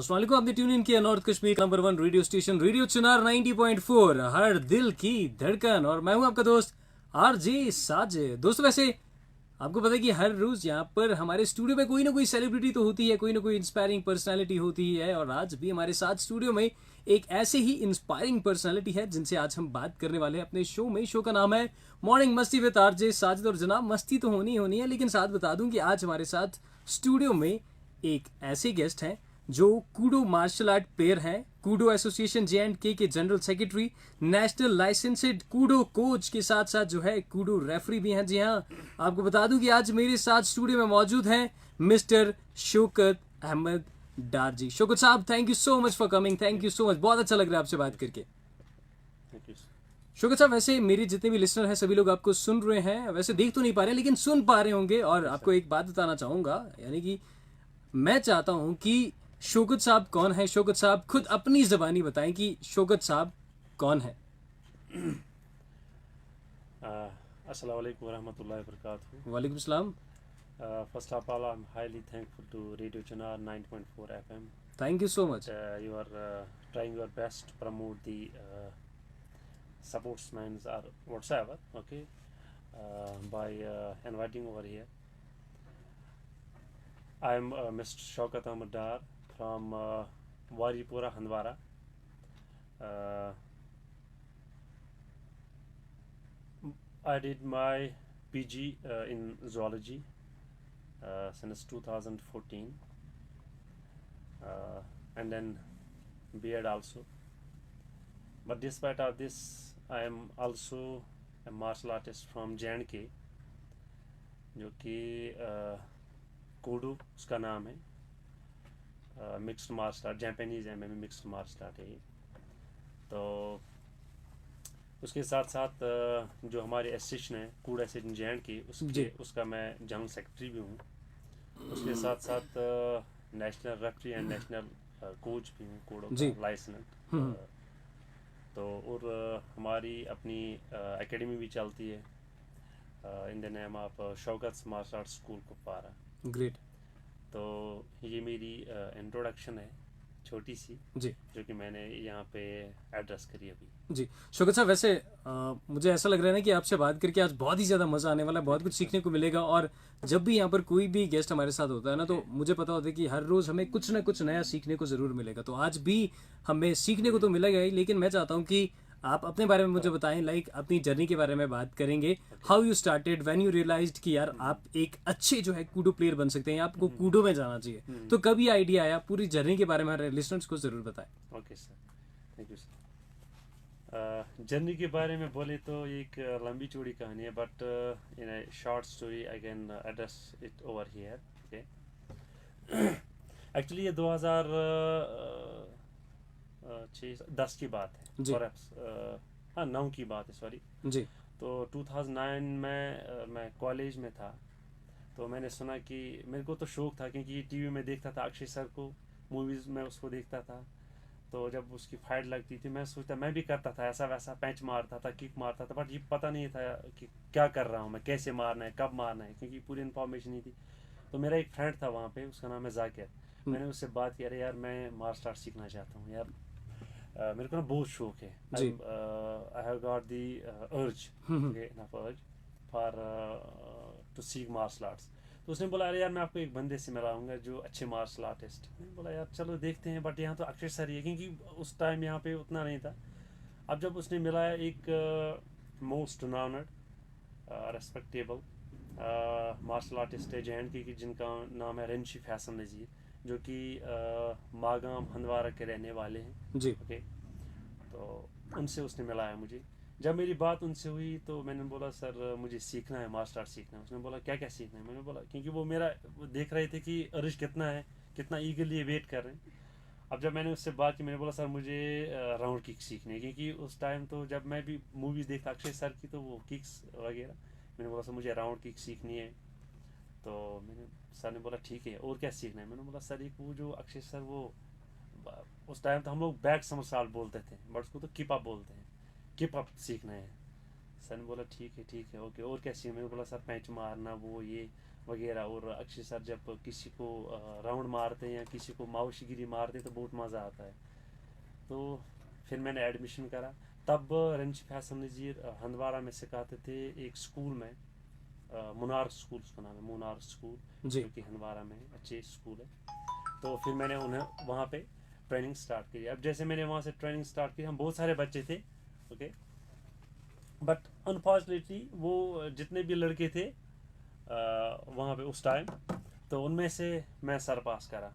अस्सलाम वालेकुम, आपने ट्यून इन किया north Kashmir number 1 radio station radio Chinar 90.4 हर दिल की धड़कन। और मैं हूं आपका दोस्त आरजे साजिद। दोस्तों, वैसे आपको पता है कि हर रोज यहाँ पर हमारे स्टूडियो में कोई ना कोई सेलिब्रिटी तो होती है, कोई ना कोई इंस्पायरिंग पर्सनालिटी होती है। और आज भी हमारे साथ स्टूडियो में एक ऐसे ही इंस्पायरिंग पर्सनालिटी है जिनसे आज हम बात करने वाले हैं अपने शो में। शो का नाम है मॉर्निंग मस्ती विद आरजे साजिद। और जनाब, मस्ती तो होनी ही होनी है, लेकिन साथ बता दूं कि आज हमारे साथ स्टूडियो में एक ऐसे गेस्ट हैं जो कूडो मार्शल आर्ट प्लेयर हैं, कूडो एसोसिएशन J&K के general secretary, national licensed kudo coach के साथ साथ जो है कूडो रेफरी भी हैं। जी हाँ, आपको बता दूं कि आज मेरे साथ स्टूडियो में मौजूद हैं मिस्टर शौकत अहमद डार जी। शौकत साहब, thank you so much for coming. Thank you so much, बहुत अच्छा लग रहा है आपसे बात करके। शौकत साहब, वैसे मेरे जितने भी लिसनर हैं सभी लोग आपको सुन रहे हैं, वैसे देख तो नहीं पा रहे लेकिन सुन पा रहे होंगे। और आपको एक बात बताना चाहूंगा, यानी कि मैं चाहता हूं कि शौकत साहब कौन है। शौकत साहब खुद अपनी जबानी बताएं कि शौकत साहब कौन है। Assalamu alaikum warahmatullahi wabarakatuh. वालेकुम सलाम। First of all, I'm highly thankful to Radio Chinar 9.4 FM. Thank you so much. You are trying your best to promote the sportsmen or whatsoever, okay, by inviting over here. I'm Mr. Shaukat Ahmad Dar from Waripura, Handwara. I did my PG in zoology since 2014, and then B.Ed also. But despite of this, I am also a martial artist from J&K, जो कि Koodo उसका नाम है। Mixed martial art, Japanese MMA mixed martial art है ये। तो उसके साथ साथ जो हमारे एसोसिएशन है कूडो एसोसिएशन J&K, उसका मैं जनरल सेक्रेटरी भी हूँ। उसके साथ साथ national referee and national coach भी हूँ कूडो का लाइसेंस। तो और हमारी अपनी एकेडमी भी चलती है in the name of Shaukat martial art school Kupwara. Great. तो ये मेरी इंट्रोडक्शन है छोटी सी जी, जो कि मैंने यहाँ पे एड्रेस करी अभी। जी शौकत साहब, वैसे मुझे ऐसा लग रहा है ना कि आपसे बात करके आज बहुत ही ज़्यादा मज़ा आने वाला है, बहुत कुछ सीखने को मिलेगा। और जब भी यहाँ पर कोई भी गेस्ट हमारे साथ होता है ना, तो मुझे पता होता है कि हर रोज़ हमें कुछ ना कुछ नया सीखने को ज़रूर मिलेगा। तो आज भी हमें सीखने को तो मिलेगा ही, लेकिन मैं चाहता हूँ कि आप अपने बारे में मुझे बताएं, लाइक अपनी जर्नी के बारे में बात करेंगे। How you started, when you realised कि यार आप एक अच्छे जो है कूडो प्लेयर बन सकते हैं, आपको कूडो में जाना चाहिए। तो कब ये आइडिया आया, पूरी जर्नी के बारे में हमारे लिसनर्स को जरूर बताएं। Okay sir, thank you sir. Journey के बारे में बोले तो एक लंबी चौड़ी कहानी है, but in A short story I can address it over here. Okay, actually ये 2010 की बात है, हाँ 9 की बात है, सॉरी जी। तो 2009 में मैं कॉलेज में था। तो मैंने सुना कि मेरे को तो शौक था क्योंकि टीवी में देखता था अक्षय सर को, मूवीज़ में उसको देखता था। तो जब उसकी फाइट लगती थी मैं सोचता मैं भी करता था ऐसा वैसा, पैंच मारता था, किक मारता था, बट ये पता नहीं था कि क्या कर रहा हूँ मैं, कैसे मारना है, कब मारना है, क्योंकि पूरी इन्फॉर्मेशन नहीं थी। तो मेरा एक फ्रेंड था वहाँ पे, उसका नाम है जाकिर। मैंने उससे बात की, अरे यार मैं मार्शल आर्ट सीखना चाहता हूँ यार, मेरे को ना बहुत शौक है। I have got the urge for to seek martial arts. तो उसने बोला, अरे यार मैं आपको एक बंदे से मिलाऊंगा जो अच्छे मार्शल आर्टिस्ट। मैंने बोला यार चलो देखते हैं, बट यहाँ तो अक्षय सर ही है, क्योंकि उस टाइम यहाँ पे उतना नहीं था। अब जब उसने मिलाया एक मोस्ट नॉनर्ड रेस्पेक्टेबल मार्शल आर्टिस्ट है J&K की, जिनका नाम है रंशी फैसल नज़ीर, जो कि मागाम हंदवारा के रहने वाले हैं जी। ओके। तो उनसे उसने मिलाया मुझे। जब मेरी बात उनसे हुई तो मैंने बोला सर मुझे सीखना है, मार्शल आर्ट सीखना है। उसने बोला क्या क्या सीखना है। मैंने बोला, क्योंकि वो देख रहे थे कि अर्ज कितना है, कितना ईगरली वेट कर रहे हैं। अब जब मैंने उससे बात की, मैंने बोला सर मुझे राउंड किक सीखनी है, क्योंकि उस टाइम तो जब मैं भी मूवीज़ देखता अक्षय सर की तो वो किक्स वगैरह। मैंने बोला सर मुझे राउंड किक सीखनी है। तो सर ने बोला ठीक है, और क्या सीखना है। मैंने बोला सर एक वो जो अक्षय सर वो उस टाइम तो हम लोग बैक समरसाल्ट बोलते थे, बट उसको तो किप अप बोलते हैं, किप अप सीखना है। सर ने बोला ठीक है ओके, और क्या सीखना। मैंने बोला सर पैंच मारना वो ये। वगैरह। और अक्षय सर जब किसी को राउंड मारते हैं या किसी को मावशीगिरी मारते हैं तो बहुत मज़ा आता है। तो फिर मैंने एडमिशन करा। तब रंजी फैसल नज़ीर हंदवाड़ा में सिखाते थे एक स्कूल में, मुनार स्कूल उसका नाम है, मुनार स्कूल, जी। जो कि हंदवाड़ा में है, अच्छे स्कूल है। तो फिर मैंने उन्हें वहाँ पे ट्रेनिंग स्टार्ट की। अब जैसे मैंने वहाँ से ट्रेनिंग स्टार्ट की, हम बहुत सारे बच्चे थे, ओके, बट अनफॉर्चुनेटली वो जितने भी लड़के थे वहाँ पे उस टाइम, तो उनमें से मैं सर पास करा।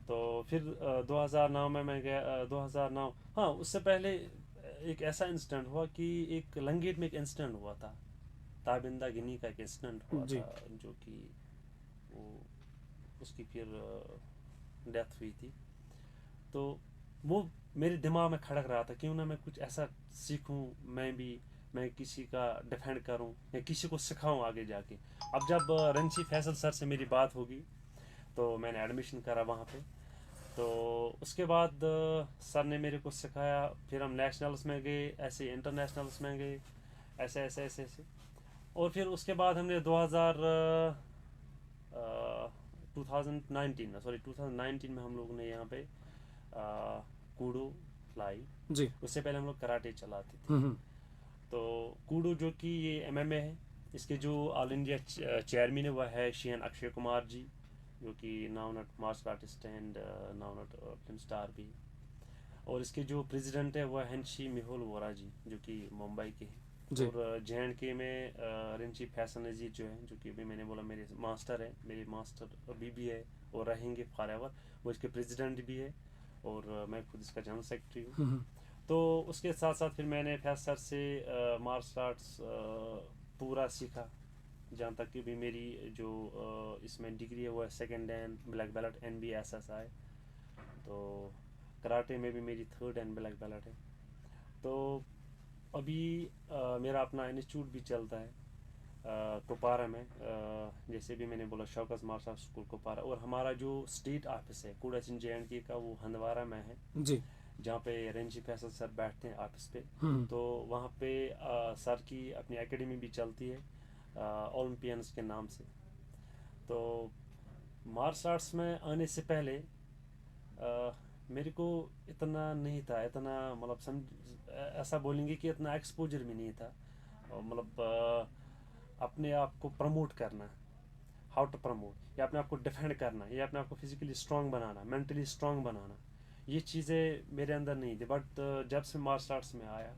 तो फिर 2009 में मैं गया, 2009, हाँ उससे पहले एक ऐसा इंसिडेंट हुआ कि एक लंगेट में एक इंसिडेंट हुआ था, ताबिंदा गिनी का एक इंसिडेंट हुआ जी। था, जो कि वो उसकी फिर डेथ हुई थी। तो वो मेरे दिमाग में खड़क रहा था, क्यों ना मैं कुछ ऐसा सीखूं, मैं किसी का डिफेंड करूं या किसी को सिखाऊं आगे जाके। अब जब रंशी फैसल सर से मेरी बात होगी तो मैंने एडमिशन करा वहाँ पे। तो उसके बाद सर ने मेरे को सिखाया, फिर हम नेशनल्स में गए, ऐसे इंटरनेशनल्स में गए, ऐसे ऐसे ऐसे ऐसे। और फिर उसके बाद हमने 2019 में हम लोगों ने यहाँ पे कूडो लाई। जी। उससे पहले हम लोग कराटे चलाते थे। हम्म। तो कूडो जो कि ये एमएमए है, इसके जो ऑल इंडिया चेयरमैन है वह है श्री अक्षय कुमार जी, जो कि renowned martial artist and renowned film star भी। और इसके जो प्रेसिडेंट है वह है श्री मेहुल वोरा जी, जो कि मुंबई के हैं। जी। और जे में रिंची फैसल नज़ीर जो है, जो कि अभी मैंने बोला मेरे मास्टर है, मेरे मास्टर अभी भी है और रहेंगे फॉर एवर, वो इसके प्रेसिडेंट भी है और मैं खुद इसका जनरल सेक्रेटरी हूँ। तो उसके साथ साथ फिर मैंने फैज सर से मार्शल आर्ट्स पूरा सीखा, जहाँ तक कि भी मेरी जो इसमें डिग्री है वो है second and black belt NBSSI। तो कराटे में भी मेरी थर्ड एंड ब्लैक बेल्ट है। तो अभी मेरा अपना इंस्टीट्यूट भी चलता है कुपवारा में, जैसे भी मैंने बोला शौकत मार्शल स्कूल कुपवारा। और हमारा जो स्टेट ऑफिस है कूड़ा सिंह JNK का, वो हंदवारा में है, जी। जहाँ पे रंजी फैसल सर बैठते हैं ऑफिस पे। हम्म। तो वहाँ पे सर की अपनी एकेडमी भी चलती है ओलंपियंस के नाम से। तो मार्शल आर्ट्स में आने से पहले मेरे को इतना नहीं था, इतना मतलब समझ ऐसा बोलेंगे कि इतना एक्सपोजर भी नहीं था। मतलब अपने आप को प्रमोट करना, हाउ टू प्रमोट, या अपने आप को डिफेंड करना, या अपने आप को फिजिकली स्ट्रांग बनाना, मेंटली स्ट्रांग बनाना, ये चीज़ें मेरे अंदर नहीं थी। बट जब से मार्शल आर्ट्स में आया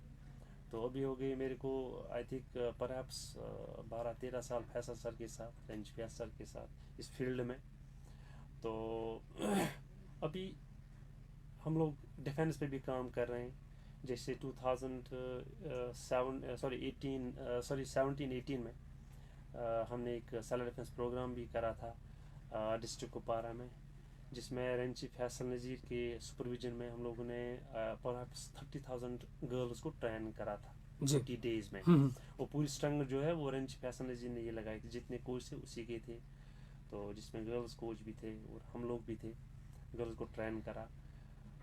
तो अभी हो गई मेरे को आई थिंक परहैप्स 12-13 साल फैसल सर के साथ, रंज फैसल सर के साथ इस फील्ड में। तो अभी हम लोग डिफेंस पे भी काम कर रहे हैं। जैसे 2017-18 में हमने एक सेल्फ डिफेंस प्रोग्राम भी करा था डिस्ट्रिक्ट कुपवारा में, जिसमें रंची फैसल नज़ीर के सुपरविजन में हम लोगों ने परहैप्स 30,000 गर्ल्स को ट्रेन करा था 40 डेज में। वो पूरी स्ट्रंग जो है वो रंची फैसल नज़ीर ने ये लगाई थी, जितने कोच थे उसी के थे। तो जिसमें गर्ल्स कोच भी थे और हम लोग भी थे, गर्ल्स को ट्रेन करा।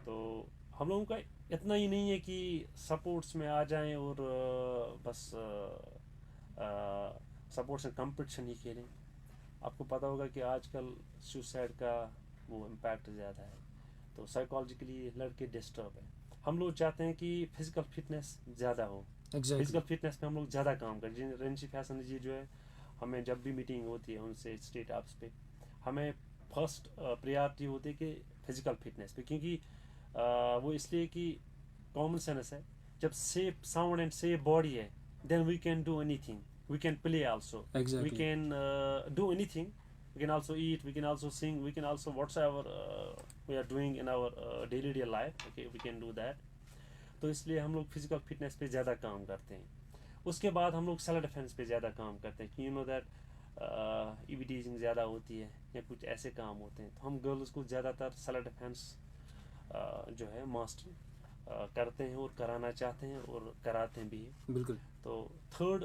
तो हम लोगों का इतना ही नहीं है कि सपोर्ट्स में आ जाएं और बस सपोर्ट्स में कंपटीशन ही खेलें। आपको पता होगा कि आजकल सुसाइड का वो इम्पैक्ट ज़्यादा है, तो साइकोलॉजिकली लड़के डिस्टर्ब है। हम लोग चाहते हैं कि फिजिकल फिटनेस ज़्यादा हो, फिजिकल फिटनेस पे हम लोग ज़्यादा काम करें। रंशी फैसल जी जो है, हमें जब भी मीटिंग होती है उनसे स्टेट ऑफ्स पे, हमें फर्स्ट प्रायोरिटी होती है कि फिजिकल फिटनेस पे, क्योंकि वो इसलिए कि कॉमन सेंस है, जब safe sound and safe body है then we can do anything, we can play also, we can do anything, we can also eat, we can also sing, we can also whatsoever we are doing in our daily life, okay, we can do that. तो इसलिए हम लोग physical fitness पे ज़्यादा काम करते हैं। उसके बाद हम लोग सेल्फ डिफेंस पे ज़्यादा काम करते हैं, यू नो दैट ईविटीजिंग ज़्यादा होती है या कुछ ऐसे काम होते हैं, तो हम गर्ल्स को ज़्यादातर सेल्फ डिफेंस जो है मास्टर करते हैं और कराना चाहते हैं और कराते हैं भी। बिल्कुल। तो थर्ड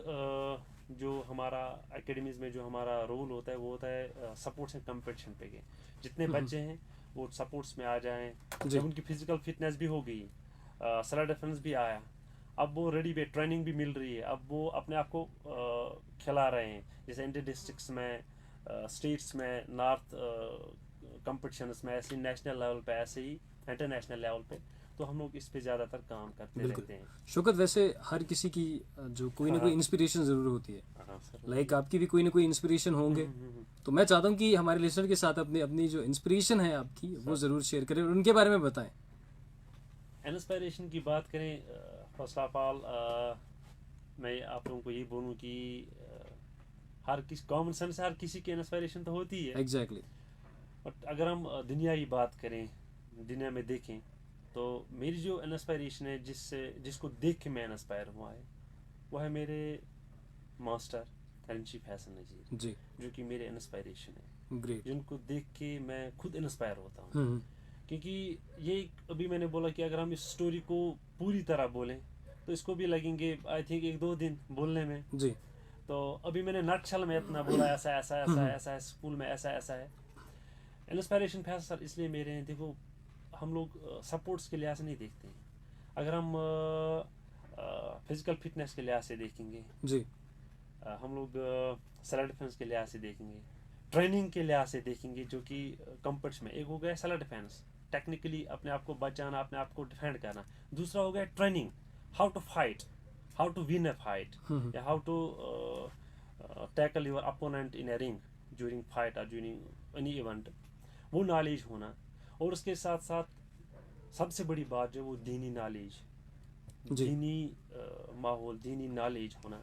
जो हमारा एकेडमीज में जो हमारा रोल होता है वो होता है सपोर्ट्स एंड कंपटीशन पे के जितने बच्चे हैं वो सपोर्ट्स में आ जाएं, जब उनकी फिजिकल फिटनेस भी हो गई, सेल्फ डिफेंस भी आया, अब वो रेडी पे ट्रेनिंग भी मिल रही है, अब वो अपने आप को खिला रहे हैं। जैसे इंटर डिस्ट्रिक्ट्स में स्टेट्स में, नॉर्थ कंपटिशन्स में, ऐसे नेशनल लेवल पे, ऐसे ही इंटरनेशनल लेवल पे, तो हम लोग इस पे ज़्यादातर काम करते बिल्कुल। रहते हैं। शौकत, वैसे हर किसी की जो कोई ना कोई हाँ इंस्पिरेशन ज़रूर होती है, हाँ सर। लाइक आपकी भी कोई ना कोई इंस्पिरेशन होंगे, तो मैं चाहता हूँ कि हमारे लिसनर के साथ अपनी अपनी जो इंस्पिरेशन है आपकी वो ज़रूर शेयर करें और उनके बारे में बताएं। इंस्पिरेशन की बात करें, फर्स्ट ऑफ ऑल मैं आप लोगों को ये बोलूँ कि हर किसी कॉमन सेंस, हर किसी की इंस्पिरेशन तो होती है, एग्जैक्टली। बट अगर हम दुनिया की बात करें, दुनिया में देखें, तो मेरी जो इंस्पिरेशन है, जिसको देख के मैं इंस्पायर हुआ है, वो है मेरे मास्टर रंजीत हसन नजीर, जी। जो कि मेरे इंस्पिरेशन है, ग्रेट। जिनको देख के मैं खुद इंस्पायर होता हूँ। हम्म। क्योंकि ये अभी मैंने बोला कि अगर हम इस स्टोरी को पूरी तरह बोलें तो इसको भी लगेंगे आई थिंक 1-2 दिन बोलने में। जी। तो अभी मैंने नटशल में इतना बोला, ऐसा ऐसा ऐसा ऐसा है, स्कूल में ऐसा ऐसा है। इंस्पिरेशन फैस सर इसलिए मेरे हैं, देखो हम लोग सपोर्ट्स के लिहाज से नहीं देखते हैं। अगर हम फिजिकल फिटनेस के लिहाज से देखेंगे, जी। हम लोग सेल्फ डिफेंस के लिहाज से देखेंगे, ट्रेनिंग के लिहाज से देखेंगे, जो कि कंपट्स में एक हो गया सेल्फ डिफेंस, टेक्निकली अपने आप को बचाना, अपने आप को डिफेंड करना। दूसरा हो गया training, how to fight, how to win a fight, या how to tackle your opponent in a ring during fight और ड्यूरिंग एनी इवेंट, वो नॉलेज होना। और उसके साथ साथ सबसे बड़ी बात जो वो दीनी नॉलेज, दीनी माहौल, दीनी नॉलेज होना,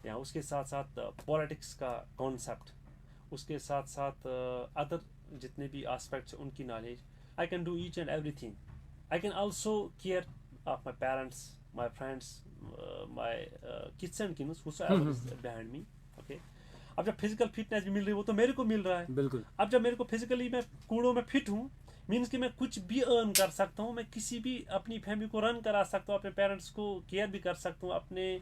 या उसके साथ साथ पॉलिटिक्स का कॉन्सेप्ट, उसके साथ साथ अदर जितने भी एस्पेक्ट्स उनकी knowledge. I can do each and everything. I can also care of my parents, my friends, my kids and kids, whosoever is behind me, okay? अब जब फिजिकल फिटनेस भी मिल रही है, वो तो मेरे को मिल रहा है। बिल्कुल। अब जब मेरे को फिजिकली मैं कूड़ों में फिट हूँ, मीन्स कि मैं कुछ भी अर्न कर सकता हूँ, मैं किसी भी अपनी फैमिली को रन करा सकता हूँ, अपने पेरेंट्स को केयर भी कर सकता हूँ, अपने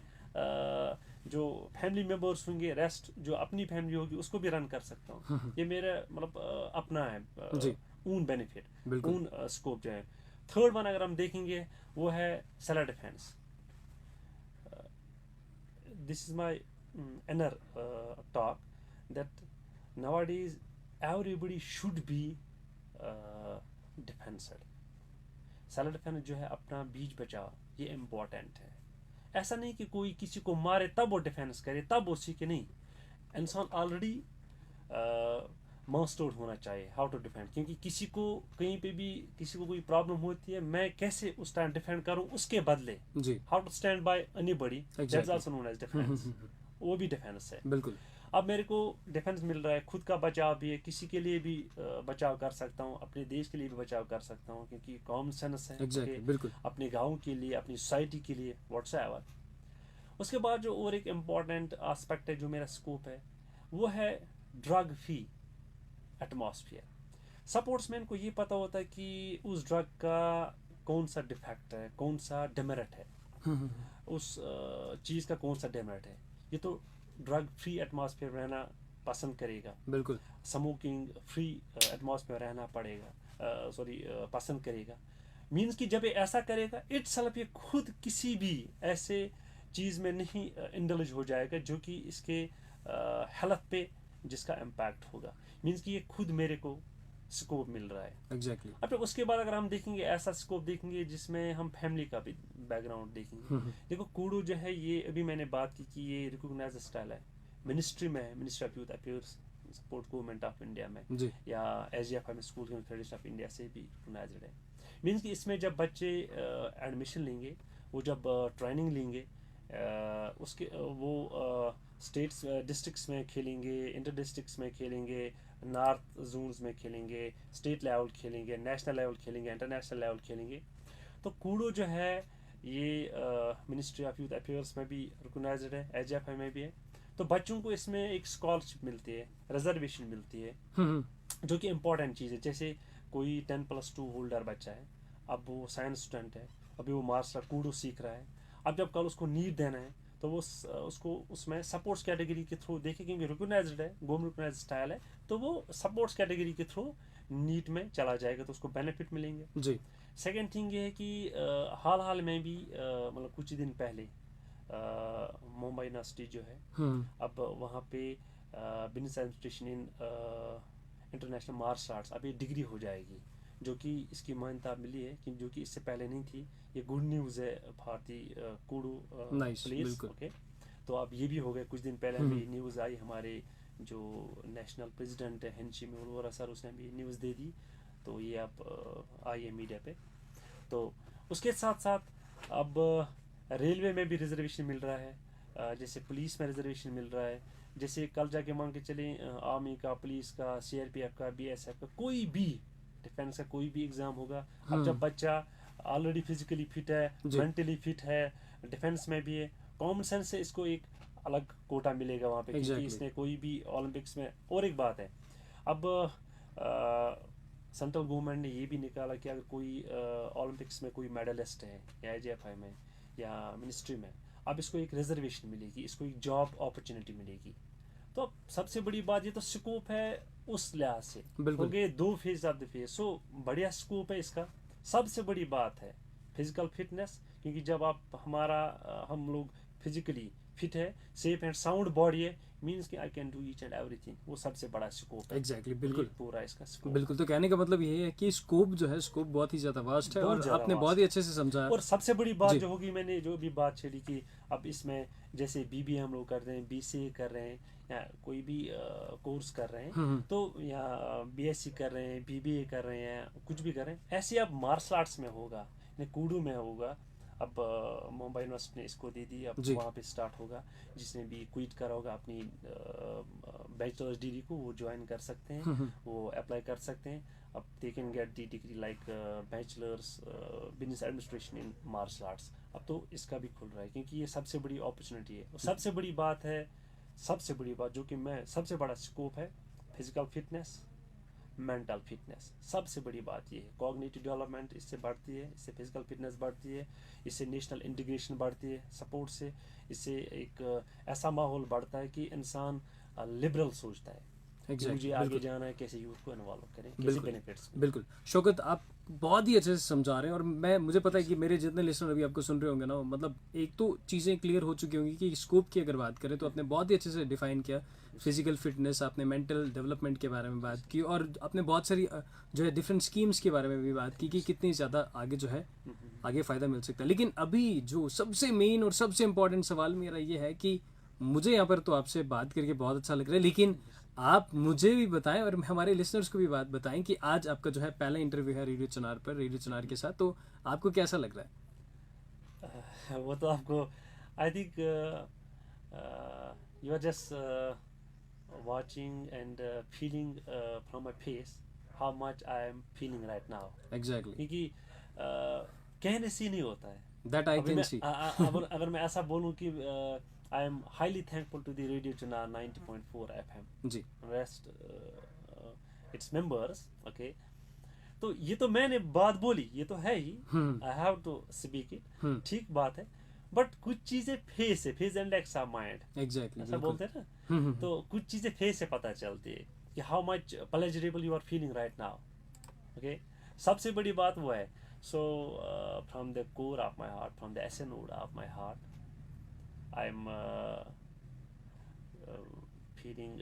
जो फैमिली मेम्बर्स होंगे, रेस्ट जो अपनी फैमिली होगी उसको भी रन कर सकता हूँ। ये मेरा मतलब अपना है, ऊन बेनिफिट, ऊन स्कोप जो है। थर्ड वन अगर हम देखेंगे वो है self defence. This is my inner talk that nowadays everybody should be defensed. Self defence जो है, अपना बीच बचाव, ये इम्पोर्टेंट है। ऐसा नहीं कि कोई किसी को मारे तब वो डिफेंस करे, तब वो सीखे, नहीं। इंसान ऑलरेडी मास्टर्ड होना चाहिए हाउ टू डिफेंड, क्योंकि किसी को कहीं पे भी किसी को कोई प्रॉब्लम होती है, मैं कैसे उस टाइम डिफेंड करूं उसके बदले, how to stand by anybody, that's also known as defence. वो भी डिफेंस है। बिल्कुल। अब मेरे को डिफेंस मिल रहा है, खुद का बचाव भी है, किसी के लिए भी बचाव कर सकता हूँ, अपने देश के लिए भी बचाव कर सकता हूँ, क्योंकि कॉमन सेंस है। बिल्कुल। अपने गाँव के लिए, अपनी सोसाइटी के लिए, व्हाट्सएवर। उसके बाद जो और एक इम्पॉर्टेंट एस्पेक्ट है जो मेरा स्कोप है, वो है ड्रग फ्री एटमॉस्फेयर। सपोर्ट्समैन को ये पता होता है कि उस ड्रग का कौन सा डिफेक्ट है, कौन सा डिमेरिट है, उस चीज़ का कौन सा डिमेरिट है। ये तो ड्रग फ्री एटमॉस्फेयर रहना पसंद करेगा, बिल्कुल। स्मोकिंग फ्री एटमॉस्फेयर रहना पड़ेगा, पसंद करेगा। मीन्स कि जब ये ऐसा करेगा, इट्सेल्फ ये खुद किसी भी ऐसे चीज़ में नहीं इंडल्ज हो जाएगा जो कि इसके हेल्थ पे जिसका इम्पैक्ट होगा। मीन्स कि ये खुद मेरे को स्कोप मिल रहा है। एग्जैक्टली। अब तो उसके बाद अगर हम देखेंगे, ऐसा स्कोप देखेंगे जिसमें हम फैमिली का भी बैकग्राउंड देखेंगे। देखो कूड़ो जो है, ये अभी मैंने बात की कि ये रिकॉग्नाइज्ड स्टाइल है, मिनिस्ट्री में है, ministry of youth affairs, support government of India में जी। या SGFI में, स्कूल फेडरेशन ऑफ इंडिया से भी रिकॉग्नाइज्ड है। मीन्स कि इसमें जब बच्चे एडमिशन लेंगे, वो जब ट्रेनिंग लेंगे, उसके वो स्टेट्स डिस्ट्रिक्ट्स में खेलेंगे, इंटर डिस्ट्रिक्ट्स में खेलेंगे, नॉर्थ जोन्स में खेलेंगे, स्टेट लेवल खेलेंगे, नेशनल लेवल खेलेंगे, इंटरनेशनल लेवल खेलेंगे। तो कूड़ो जो है ये मिनिस्ट्री ऑफ यूथ अफेयर्स में भी रिकॉग्नाइज्ड है, SGFI में भी है। तो बच्चों को इसमें एक स्कॉलरशिप मिलती है, रिजर्वेशन मिलती है, जो कि इम्पोर्टेंट चीज़ है। जैसे कोई 10+2 होल्डर बच्चा है, अब वो साइंस स्टूडेंट है, अभी वो मास्टर कूड़ो सीख रहा है, अब जब कल उसको नीट देना है तो वो उसको उसमें सपोर्ट्स कैटेगरी के थ्रू देखे, क्योंकि रिकॉग्नाइज्ड है, गवर्नमेंट रिकॉग्नाइज्ड स्टाइल है, तो वो सपोर्ट्स कैटेगरी के थ्रू नीट में चला जाएगा, तो उसको बेनिफिट मिलेंगे। जी। सेकेंड थिंग ये है कि हाल में भी मतलब कुछ दिन पहले मुंबई यूनिवर्सिटी जो है, अब वहाँ पे business administration in international martial arts, अब ये डिग्री हो जाएगी, जो कि इसकी मान्यता मिली है, कि जो कि इससे पहले नहीं थी। ये गुड न्यूज़ है भारतीय कूडू नाइस, प्लेस। बिल्कुल। ओके, तो अब ये भी हो गया। कुछ दिन पहले अभी न्यूज़ आई, हमारे जो नेशनल प्रेसिडेंट है हेंची वोरा सर, उसने भी न्यूज़ दे दी, तो ये अब आई है मीडिया पे। तो उसके साथ साथ अब रेलवे में भी रिजर्वेशन मिल रहा है, जैसे पुलिस में रिजर्वेशन मिल रहा है। जैसे कल जाके मान के चले आर्मी का, पुलिस का, सीआरपीएफ का, बीएसएफ का, कोई भी डिफेंस का कोई भी एग्ज़ाम होगा, अब जब बच्चा ऑलरेडी फिजिकली फिट है, जी। मेंटली फिट है, डिफेंस में भी है, कॉमन सेंस से इसको एक अलग कोटा मिलेगा वहाँ पे, क्योंकि Exactly. इसने कोई भी ओलंपिक्स में। और एक बात है, अब सेंट्रल गवर्नमेंट ने ये भी निकाला कि अगर कोई ओलंपिक्स में कोई मेडलिस्ट है, या आईजीएफआई में या मिनिस्ट्री में, अब इसको एक रिजर्वेशन मिलेगी, इसको एक जॉब अपॉर्चुनिटी मिलेगी। तो अब सबसे बड़ी बात, ये तो स्कोप है उस लिहाज से। बिल्कुल। हो गए 2 फेज ऑफ द फेज, सो बढ़िया स्कोप है इसका। सबसे बड़ी बात है फिजिकल फिटनेस, क्योंकि जब आप हम लोग फिजिकली फिट है, सेफ एंड साउंड बॉडी है, मीन्स कि I can do each and everything, वो सबसे बड़ा स्कोप है। एग्जैक्टली, बिल्कुल। पूरा इसका स्कोप। बिल्कुल, तो कहने का मतलब ये है कि स्कोप जो है, स्कोप बहुत ही ज़्यादा वास्ट है, बहुत और ज़्यादा आपने vast बहुत ही अच्छे से समझाया। और सबसे बड़ी बात जी। जो होगी, मैंने जो भी बात छेड़ी कि अब इसमें जैसे बीबीए हम लोग कर रहे हैं, बीसीए कर रहे हैं, या कोई भी कोर्स कर रहे हैं, तो या बीएससी कर रहे हैं, बीबीए कर रहे हैं, कुछ भी कर रहे हैं, ऐसे अब मार्शल आर्ट्स में होगा, कूडू में होगा। अब मुंबई यूनिवर्सिटी ने इसको दे दी, अब जी। वहाँ पे स्टार्ट होगा। जिसने भी क्विट करा होगा अपनी बैचलर्स डिग्री को, वो ज्वाइन कर सकते हैं, वो अप्लाई कर सकते हैं। अब they can get the degree like bachelors business administration in martial arts. अब तो इसका भी खुल रहा है, क्योंकि ये सबसे बड़ी अपॉर्चुनिटी है। और सबसे बड़ी बात है, सबसे बड़ी बात जो कि मैं सबसे बड़ा स्कोप है, फिजिकल फिटनेस, मेंटल फिटनेस। सबसे बड़ी बात ये है, कॉग्निटिव डेवलपमेंट इससे बढ़ती है, इससे फिजिकल फिटनेस बढ़ती है, इससे नेशनल इंटीग्रेशन बढ़ती है सपोर्ट से, इससे एक ऐसा माहौल बढ़ता है कि इंसान लिबरल सोचता है कि Exactly, मुझे आगे बिल्कुल। जाना है, कैसे यूथ को इन्वॉल्व करें, कैसे बिल्कुल, बेनिफिट्स। बिल्कुल। शौकत, आप बहुत ही अच्छे से समझा रहे हैं, और मुझे पता है कि मेरे जितने लिसनर अभी आपको सुन रहे होंगे ना, मतलब एक तो चीज़ें क्लियर हो चुकी होंगी कि स्कोप की अगर बात करें तो आपने बहुत ही अच्छे से डिफाइन किया। फिजिकल फिटनेस, आपने मेंटल डेवलपमेंट के बारे में बात की, और आपने बहुत सारी जो है डिफरेंट स्कीम्स के बारे में भी बात की कि कितनी ज़्यादा आगे जो है आगे फ़ायदा मिल सकता है। लेकिन अभी जो सबसे मेन और सबसे इम्पोर्टेंट सवाल मेरा ये है कि मुझे यहाँ पर तो आपसे बात करके बहुत अच्छा लग रहा है, लेकिन आप मुझे भी बताएं और हमारे लिसनर्स को भी बात बताएं कि आज आपका जो है पहला इंटरव्यू है रेडियो चनार पर, रेडियो चनार के साथ, तो आपको कैसा लग रहा है? वो तो आपको, I think you are just watching and feeling from my face how much I am feeling right now. Exactly, क्योंकि कहने से नहीं होता है। दैट आई अभी कैन मैं सी। अगर मैं ऐसा बोलूं कि I am highly thankful to the radio Chunar 90.4 FM, जी। Rest its members. ओके, तो ये तो मैंने बात बोली, ये तो है ही, I have to speak it, ठीक बात है। बट कुछ चीजें फेस है, face and ex of mind, exactly, ऐसा बोलते हैं ना। तो कुछ चीजें फेस से पता चलती है कि how much pleasurable you are feeling right now. Okay, सबसे बड़ी बात वो है। So from the core of my heart, from the ascent of my heart, I am feeling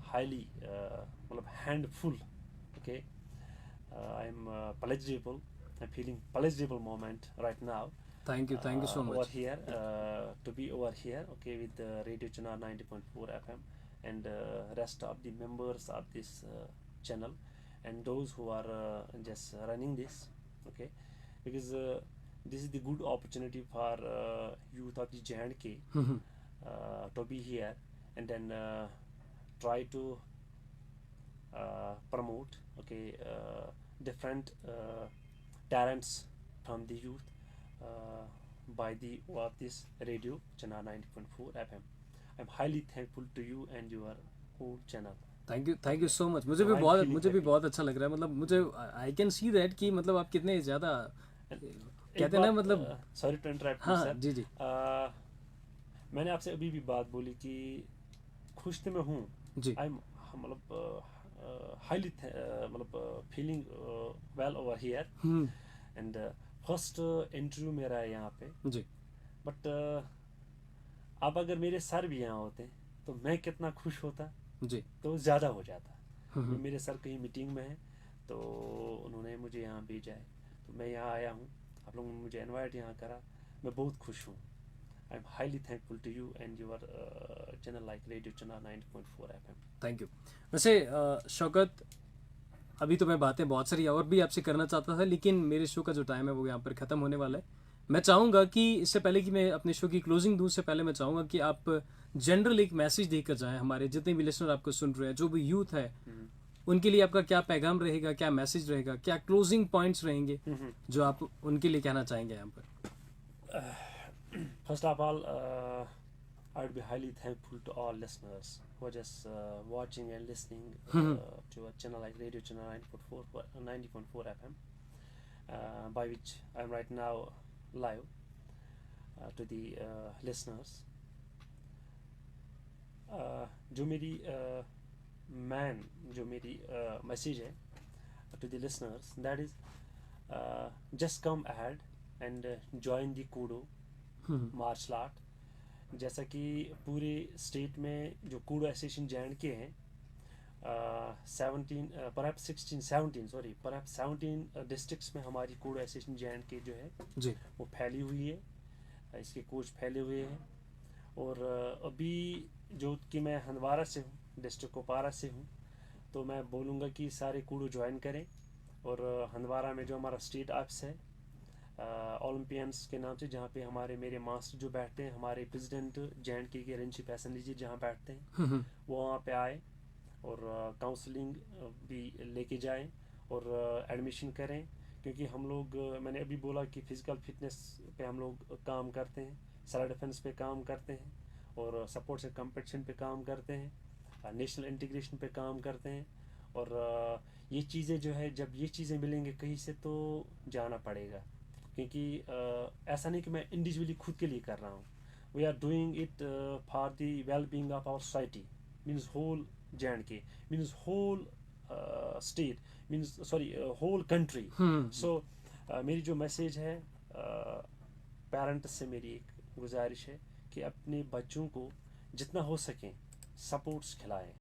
highly, मतलब handful. Okay, I am pleasurable, I'm feeling pleasurable moment right now. Thank you so Over much. here, to be over here, okay, with Radio Chunar 90.4 FM, and rest of the members of this channel, and those who are just running this, okay, because this is the good opportunity for youth of the J&K to be here, and then try to promote, okay, different talents from the youth by the of this radio Chunar 90.4 FM. I'm highly thankful to you and your whole channel. Thank you so much. मुझे भी I'm बहुत feeling मुझे भी happy. बहुत अच्छा लग रहा है, मतलब मुझे आई कैन सी दैट कि मतलब आप कितने ज़्यादा कहते हैं ना, मतलब सॉरी टू इंटरप्ट हाँ, सर। जी जी, मैंने आपसे अभी भी बात बोली कि खुश तो मैं हूँ, जी। आई मतलब हाईली मतलब feeling well over here, and first interview मेरा है यहाँ पे। जी। बट अब अगर मेरे सर भी यहाँ होते तो मैं कितना खुश होता, जी। तो ज़्यादा हो जाता। हम्म। मेरे सर कहीं मीटिंग में है, तो उन्होंने मुझे यहाँ भेजा है, तो मैं यहाँ आया हूँ, आप लोगों ने मुझे इनवाइट यहाँ करा, मैं बहुत खुश हूँ। I am highly thankful to you and your channel like radio Chunar 90.4 FM। Thank you. वैसे शौकत, अभी तो मैं बातें बहुत सारी और भी आपसे करना चाहता था, लेकिन मेरे शो का जो टाइम है वो यहाँ पर ख़त्म होने वाला है। मैं चाहूँगा कि इससे पहले कि मैं अपने शो की क्लोजिंग दूँ, उससे पहले मैं चाहूँगा कि आप जनरल एक मैसेज देकर जाएं हमारे जितने भी लिसनर आपको सुन रहे हैं, जो भी यूथ है, उनके लिए आपका क्या पैगाम रहेगा, क्या मैसेज रहेगा, क्या क्लोजिंग पॉइंट्स रहेंगे जो आप उनके लिए कहना चाहेंगे यहाँ पर? First of all, I would be highly thankful to all listeners who are just watching and listening to a channel like Radio Channel 90.4 FM, by which I'm right now live to the listeners. जो मेरी जो मेरी message है to the listeners, that is, just come ahead and join the Kudo martial art. जैसा कि पूरे state में जो कूडो एसोसिएशन जैन के हैं, 17 डिस्ट्रिक्ट्स में हमारी कूडो एसोसिएशन जैन के जो है जी। वो फैली हुई है, इसके कोच फैले हुए हैं। और अभी जो कि मैं हंदवारा से हूँ, डिस्ट्रिक्ट कोपारा से हूँ, तो मैं बोलूँगा कि सारे कूडो ज्वाइन करें। और हंदवारा में जो हमारा स्टेट ऑफिस है ओलंपियंस के नाम से, जहाँ पे हमारे मेरे मास्टर जो बैठते हैं, हमारे प्रेसिडेंट जैन के रंजीत पैसन जी जहाँ बैठते हैं, वो वहाँ पे आए और काउंसलिंग भी लेके जाएं और एडमिशन करें। क्योंकि हम लोग, मैंने अभी बोला कि फिज़िकल फिटनेस पे हम लोग काम करते हैं, सेल्फ डिफेंस पे काम करते हैं, और सपोर्ट्स एंड कंपटीशन पे काम करते हैं, नेशनल इंटीग्रेशन पे काम करते हैं। और ये चीज़ें जो है, जब ये चीज़ें मिलेंगे कहीं से तो जाना पड़ेगा। क्योंकि ऐसा नहीं कि मैं इंडिविजुअली खुद के लिए कर रहा हूँ, we are doing it for the well being of our society, means whole J&K, means whole state, means sorry whole country. So मेरी जो मैसेज है पेरेंट्स से, मेरी एक गुजारिश है कि अपने बच्चों को जितना हो सके सपोर्ट्स खिलाएं।